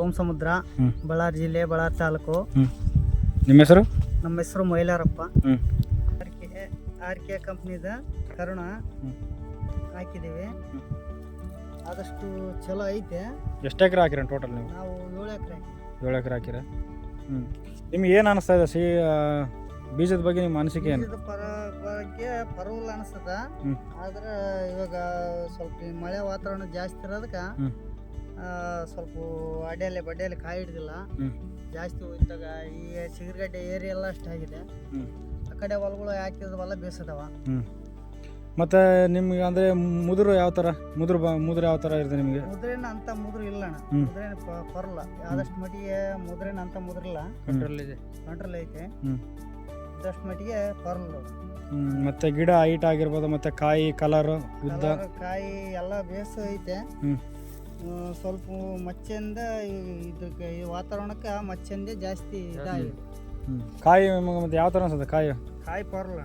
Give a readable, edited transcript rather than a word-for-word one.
ಸೋಮಸಮುದ್ರ, ಬಳ್ಳಾರಿ ಜಿಲ್ಲೆ, ಬಳ್ಳಾರಿ ತಾಲೂಕು. ನಿಮ್ಮ ಹೆಸರು? ನಮ್ಮ ಹೆಸರು ಮೈಲಾರಪ್ಪ. ಹ್ಞೂ ಆರ್.ಕೆ ಕಂಪ್ನಿದ ಕರುಣ ಹಾಕಿದ್ದೀವಿ. ಆದಷ್ಟು ಚಲೋ ಐತೆ. ಎಷ್ಟು ಎಕರೆ ಹಾಕಿರ ಟೋಟಲ್ ನೀವು? ನಾವು 7 ಎಕರೆ 7 ಎಕರೆ ಹಾಕಿರ. ನಿಮ್ಗೆ ಏನು ಅನಿಸ್ತಾ ಇದೆ ಬೀಜದ ಬಗ್ಗೆ ನಿಮ್ಮ ಅನಿಸಿಕೆ ಏನು? ಬೀಜದ ಬಗ್ಗೆ ಪರವಾಗಿಲ್ಲ ಅನಿಸ್ತದ. ಆದ್ರೆ ಇವಾಗ ಸ್ವಲ್ಪ ಈ ಮಳೆ ವಾತಾವರಣ ಜಾಸ್ತಿ ಇರೋದಕ್ಕೆ ಸ್ವಲ್ಪ ಬಡ್ಡೆಯಲ್ಲಿ ಕಾಯಿ ಹಿಡ್ದಿಲ್ಲ. ಜಾಸ್ತಿ ಹೋಯ್ತಾಗ ಈ ಸಿಗರ್ಗಡ್ಡೆ ಏರಿಯಾ ಎಲ್ಲ ಅಷ್ಟಾಗಿದೆ. ಆ ಕಡೆ ಹೊಲಗಳು ಹಾಕಿದ ಹೊಲ ಬೇಸದವ. ಮತ್ತು ನಿಮ್ಗೆ ಅಂದರೆ ಮುದುರು ಯಾವ ಥರ ಮುದುರು ಯಾವ ಥರ ಇರುತ್ತೆ ನಿಮಗೆ? ಮುದ್ರೇನ ಅಂತ ಮುದ್ರು ಇಲ್ಲ ಅಣ್ಣ. ಮುದ್ರೇನ ಪರಲ್ಲ. ಆದಷ್ಟು ಮಟ್ಟಿಗೆ ಮುದ್ರೇನ ಅಂತ ಮುದ್ರಿಲ್ಲ. ಕಂಟ್ರೋಲ್ ಐತೆ. ಇದಷ್ಟು ಮಟ್ಟಿಗೆ ಪರಲ್ಲ. ಮತ್ತು ಗಿಡ ಹೈಟ್ ಆಗಿರ್ಬೋದು, ಮತ್ತು ಕಾಯಿ ಕಲರು ಉದ್ದ ಕಾಯಿ ಎಲ್ಲ ಬೇಸು ಐತೆ. ಸ್ವಲ್ಪ ಮಚ್ಚೆಯಿಂದ ಇದಕ್ಕೆ ಈ ವಾತಾವರಣಕ್ಕೆ ಮಚ್ಚೆಂದೇ ಜಾಸ್ತಿ ಇದಾಗಿದೆ. ಕಾಯಿ ಮತ್ತು ಯಾವ ಥರ ಅನ್ಸುತ್ತೆ ಕಾಯಿ ಪರಲ್ಲ.